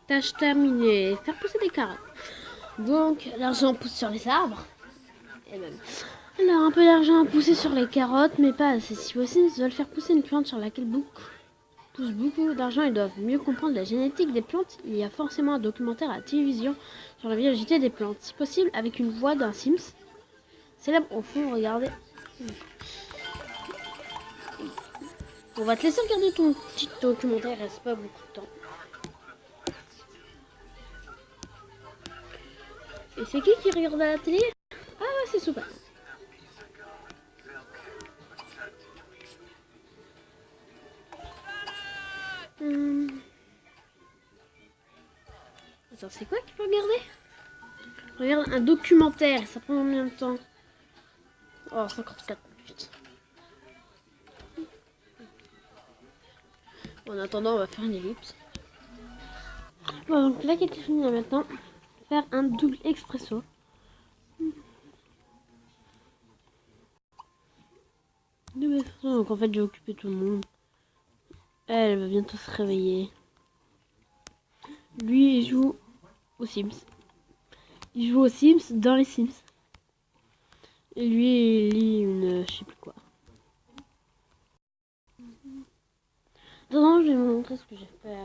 Tâche terminée. Faire pousser des carottes. Donc, l'argent pousse sur les arbres. Et même. Alors, un peu d'argent à pousser sur les carottes, mais pas assez. Si vos Sims veulent faire pousser une plante sur laquelle pousse beaucoup d'argent, ils doivent mieux comprendre la génétique des plantes. Il y a forcément un documentaire à la télévision sur la biologie des plantes. Si possible, avec une voix d'un Sims célèbre au fond, regardez. On va te laisser regarder ton petit documentaire, il reste pas beaucoup de temps. Et c'est qui regarde à la télé? Ah ouais, c'est super. Attends, c'est quoi qu'il peut regarder? Regarde un documentaire, ça prend combien de temps? Oh, 54 minutes. En attendant, on va faire une ellipse. Bon, donc là, qui est fini maintenant, faire un double expresso. Double expresso, donc en fait, j'ai occupé tout le monde. Elle va bientôt se réveiller. Lui, il joue aux Sims. Il joue aux Sims dans les Sims. Et lui, il lit une... je sais plus quoi. Non, je vais vous montrer ce que j'ai fait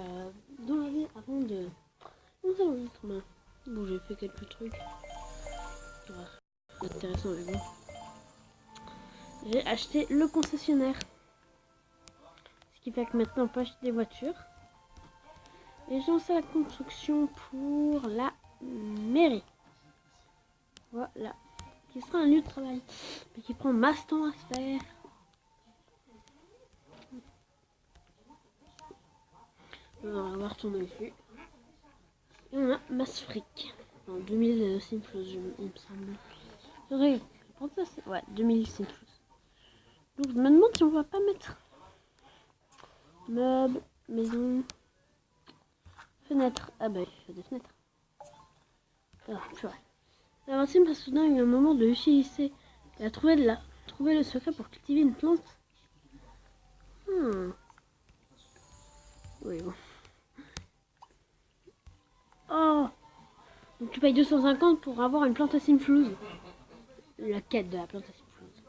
dans la vie avant de... Bon, j'ai fait quelques trucs. C'est intéressant mais bon. J'ai acheté le concessionnaire. Ce qui fait que maintenant on peut acheter des voitures. Et j'ai lancé la construction pour la mairie. Voilà. Qui sera un lieu de travail. Mais qui prend masse temps à se faire. On va retourner dessus. Et on a masse fric. En 2000 Simflows, il me semble. Faudrait prendre ça, c'est... Ouais, 2000 Simflows. Donc je me demande si on va pas mettre meubles, maison, fenêtre. Ah bah il faut des fenêtres. Ah, purée. Alors Sim a soudain eu un moment de lucidité. Elle a trouvé le secret pour cultiver une plante. Oui bon. Oh. Donc tu payes 250 pour avoir une plante à Simflouz. La quête de la plante à Simflouz.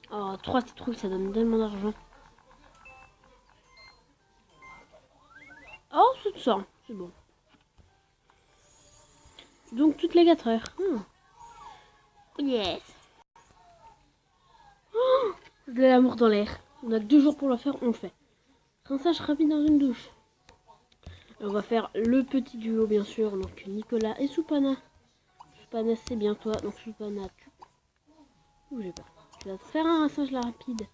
Oh, 3 citrouilles, ça donne tellement d'argent. Oh, c'est ça, c'est bon. Donc toutes les 4 heures. Yes. Oh, de l'amour dans l'air. On a 2 jours pour le faire, on le fait. Rinçage rapide dans une douche. Et on va faire le petit duo bien sûr. Donc Nicolas et Soupana. Soupana c'est bien toi. Donc Soupana tu... bougez pas. Tu vas te faire un rinçage rapide.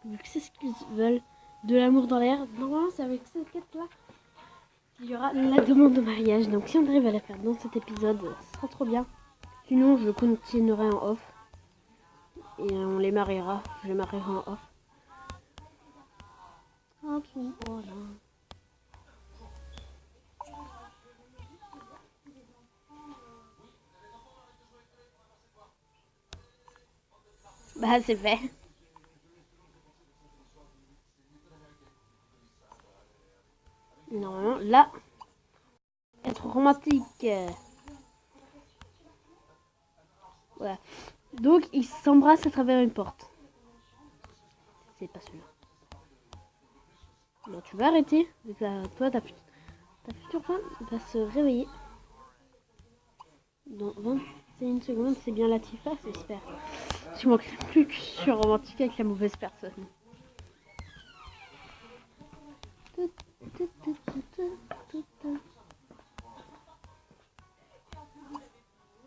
Vu que c'est ce qu'ils veulent. De l'amour dans l'air. Normalement c'est avec cette quête là qu'il y aura la demande de mariage. Donc si on arrive à la faire dans cet épisode, ce sera trop bien. Sinon je continuerai en off. Et on les mariera. Je les marierai en off. Ok, voilà. Bah c'est fait. Normalement là, être romantique. Voilà. Donc ils s'embrassent à travers une porte. C'est pas celui-là. Bon, tu vas arrêter. Toi, ta future femme va se réveiller. Dans 21 secondes, c'est bien Latifa, j'espère. Je manquerai plus que je suis romantique avec la mauvaise personne.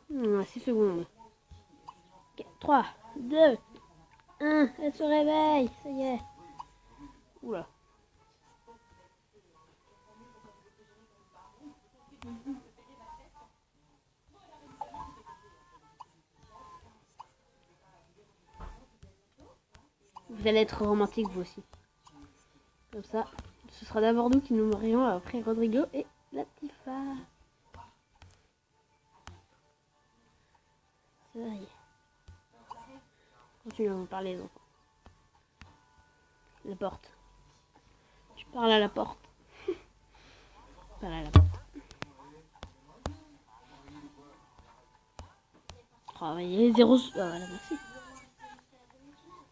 6 secondes. Okay, 3, 2, 1, elle se réveille, ça y est. Oula. Vous allez être romantique vous aussi. Comme ça, ce sera d'abord nous qui nous marions, après Rodrigo et Latifa. Ça y est. Continue à vous parler les enfants. La porte. Tu parles à la porte. Par là, la porte. Travailler 0. Ah, voilà, merci.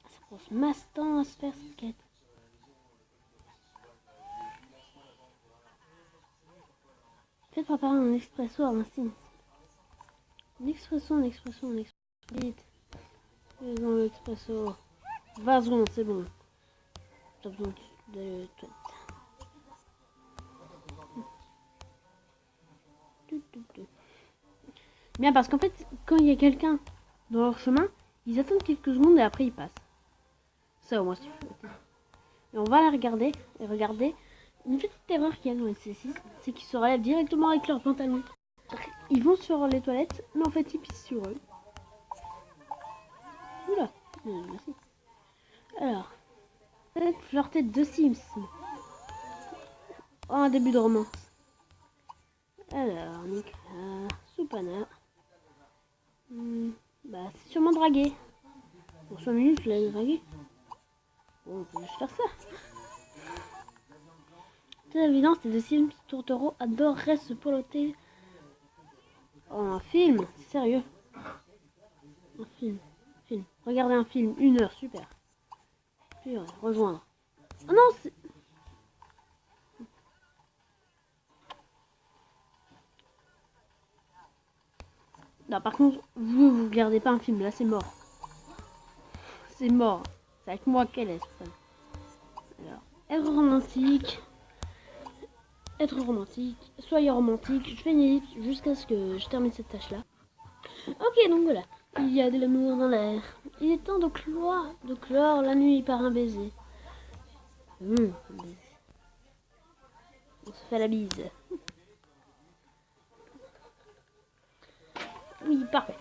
Ça prend masse temps à se faire cette quête. Faites préparer un expresso à un signe. Un expresso. Vite. Faisons l'expresso. Vason, c'est bon. T'as besoin de toilette. Bien, parce qu'en fait, quand il y a quelqu'un dans leur chemin, ils attendent quelques secondes et après ils passent. Ça, au moins, et on va la regarder. Et regarder. Une petite erreur qu'il y a dans les C6, c'est qu'ils se relèvent directement avec leurs pantalons. Ils vont sur les toilettes, mais en fait, ils pissent sur eux. Oula, merci. Alors, peut-être flirter de Sims. Oh, un début de romance. Alors, Nicolas, Supana. Bah, c'est sûrement dragué. Pour 5 minutes, je l'ai dragué. Bon, on peut juste faire ça. C'est évident, ces deux Sims tourtereaux adoreraient se peloter. Oh, un film, c'est sérieux. Un film. Regardez un film, 1 heure, super. Puis rejoindre. Oh non, c'est... Non, par contre, vous regardez pas un film, là c'est mort. C'est mort. C'est avec moi qu'elle est, ça. Alors, être romantique. Soyez romantique. Je fais une ellipse jusqu'à ce que je termine cette tâche-là. Ok, donc voilà. Il y a de l'amour dans l'air. Il est temps de clore la nuit par un baiser. Un baiser. On se fait la bise. Oui, parfait.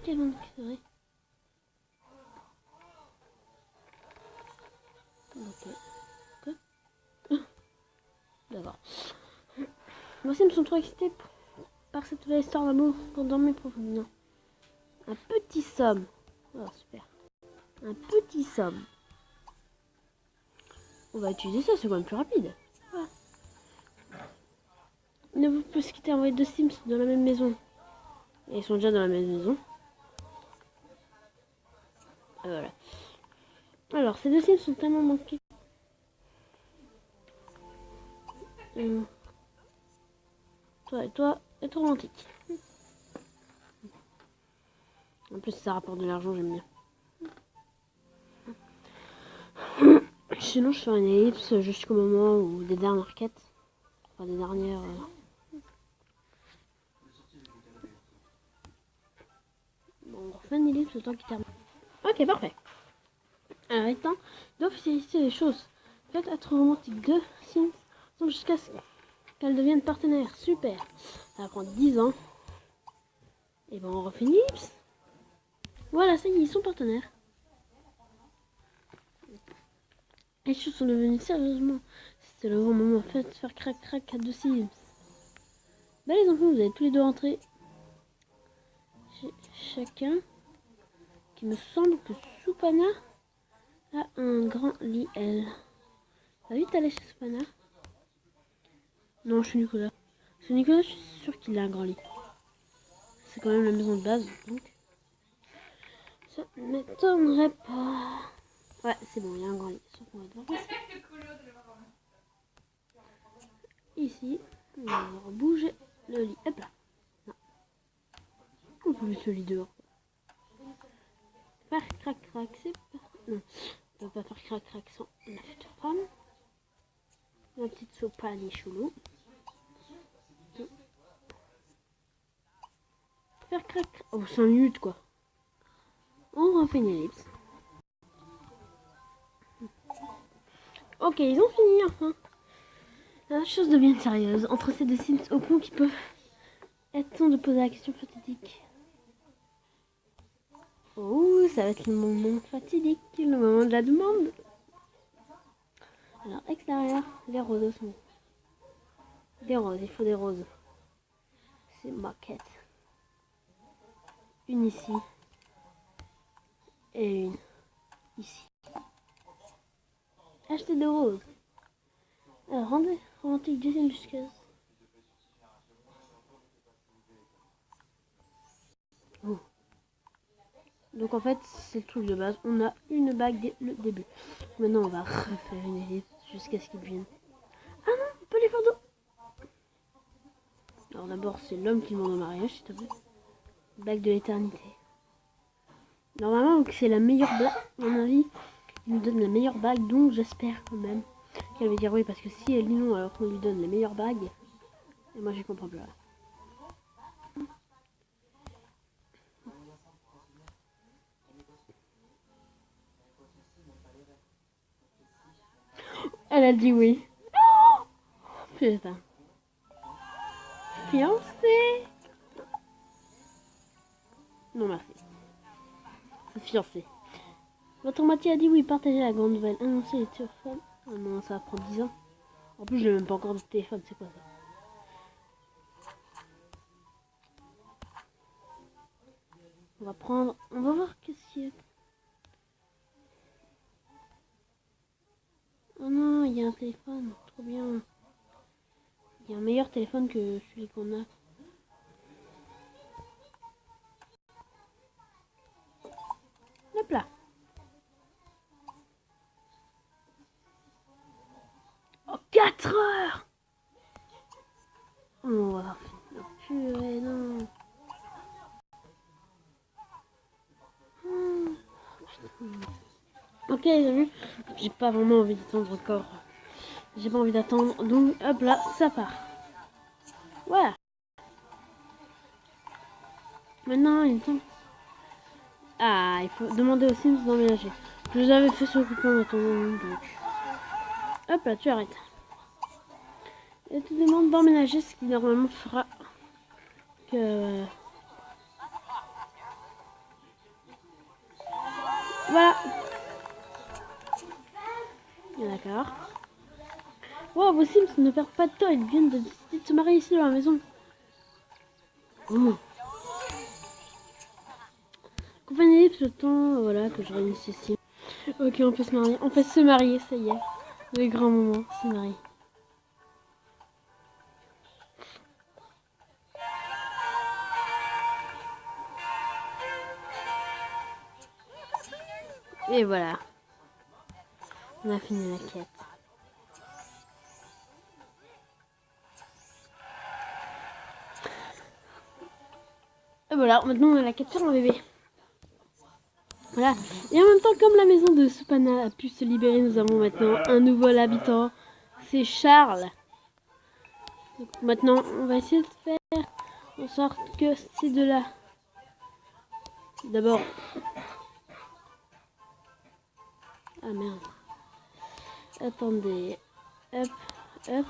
Quel vrai. Ok. Quoi? D'accord. Moi, ils me sont trop excités par cette nouvelle histoire d'amour pour dormir profondément. Un petit somme. Oh, super. Un petit somme. On va utiliser ça, c'est quand même plus rapide. Ouais. Ne vous plus quitter envoyer 2 Sims dans la même maison. Et ils sont déjà dans la même maison. Et voilà. Alors, ces 2 Sims sont tellement manqués. Toi et toi, être romantique. En plus, ça rapporte de l'argent, j'aime bien. Sinon, je ferai une ellipse jusqu'au moment où des dernières quêtes. Enfin, des dernières... Bon, on refait une ellipse le temps qu'il termine. Ok, parfait. Alors, il est temps d'officialiser les choses. Faites être romantique 2 Sims jusqu'à ce qu'elles deviennent partenaires. Super. Ça va prendre 10 ans. Et bon, on refait une ellipse. Voilà, ça y est, ils sont partenaires. Les choses sont devenues sérieusement. C'était le bon moment. Faites faire crac à 2 Sims. Bah les enfants, vous allez tous les deux rentrer. Chacun. Qui me semble que Supana a un grand lit, elle. Va vite aller chez Supana. Non, je suis Nicolas. Parce que Nicolas, je suis sûre qu'il a un grand lit. C'est quand même la maison de base, donc. Ça ne m'étonnerait pas. Ouais, c'est bon, il y a un grand lit. Sauf qu'on va devoir passer. Ici, on va devoir bouger le lit. Hop là. Non. On peut mettre le lit dehors. Faire crac, c'est pas... Non, on peut pas faire crac sans la future femme. Ma petite Sopane chelou. Faire crac. Oh, 5 minutes quoi. On refait une ellipse. Ok, ils ont fini enfin. La chose devient sérieuse. Entre ces 2 Sims au point qui peuvent être temps de poser la question fatidique. Oh, ça va être le moment fatidique, le moment de la demande. Alors, extérieur, les roses sont... Des roses, il faut des roses. C'est ma quête. Une ici. Et une ici. Acheter des roses. Alors, romantique deuxième jusqu'à... Oh. Donc en fait, c'est le truc de base. On a une bague dès le début. Maintenant, on va refaire une élite jusqu'à ce qu'il devienne... Ah non, on peut les faire d'eau. Alors d'abord, c'est l'homme qui demande au mariage, s'il te plaît. Bague de l'éternité. Normalement, c'est la meilleure bague. À mon avis, il nous donne la meilleure bague, donc j'espère quand même qu'elle va dire oui, parce que si elle dit non alors qu'on lui donne les meilleures bagues, et moi je comprends plus. Là. Elle a dit oui. Oh putain. Fiancé. Non merci. Fiancé. Votre moitié a dit oui, partagez la grande nouvelle. Annoncez les téléphones. Oh non, ça va prendre 10 ans. En plus, je n'ai même pas encore de téléphone, c'est quoi ça? On va prendre... On va voir qu'est-ce qu'il y a. Oh non, il y a un téléphone. Trop bien. Il y a un meilleur téléphone que celui qu'on a. Hop là. Oh, 4 heures. On va finir. Purée, non. Ok les amis, j'ai pas vraiment envie d'attendre encore. J'ai pas envie d'attendre, donc hop là, ça part. Voilà. Maintenant, il me semble... Ah, il faut demander aux Sims d'emménager. Je les avais fait s'occuper en attendant, donc... Hop là, tu arrêtes. Et tu demandes d'emménager, ce qui normalement fera que... Voilà. D'accord. Wow, vos Sims ne perdent pas de temps, ils viennent de décider de se marier ici dans la maison. Compagnie libre, le temps, voilà, que je réunisse ces Sims. Ok, on peut se marier. On peut se marier, ça y est. Le grand moment, se marier. Et voilà. On a fini la quête. Et voilà, maintenant on a la quête sur un bébé. Voilà. Et en même temps, comme la maison de Supana a pu se libérer, nous avons maintenant un nouvel habitant. C'est Charles. Donc maintenant, on va essayer de faire en sorte que ces deux-là... D'abord... Ah merde. Attendez. Hop, hop.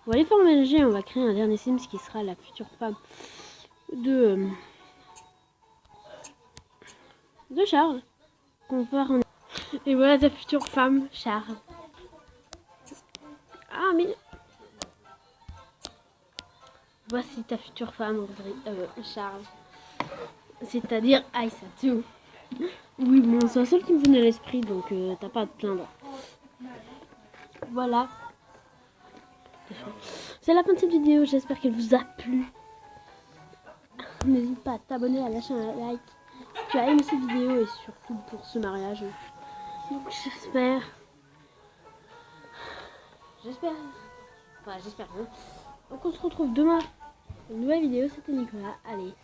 On va les faire emménager. On va créer un dernier Sims qui sera la future femme de Charles. On va en... Et voilà ta future femme, Charles. Ah mais... Voici ta future femme, Charles. C'est-à-dire Aïssatou. Oui, bon, c'est la seule qui me venait à l'esprit, donc t'as pas à te plaindre. Voilà. C'est la fin de cette vidéo, j'espère qu'elle vous a plu. N'hésite pas à t'abonner, à lâcher un like si tu as aimé cette vidéo et surtout pour ce mariage. Donc j'espère... Enfin, j'espère. Hein. Donc on se retrouve demain pour une nouvelle vidéo. C'était Nicolas. Allez.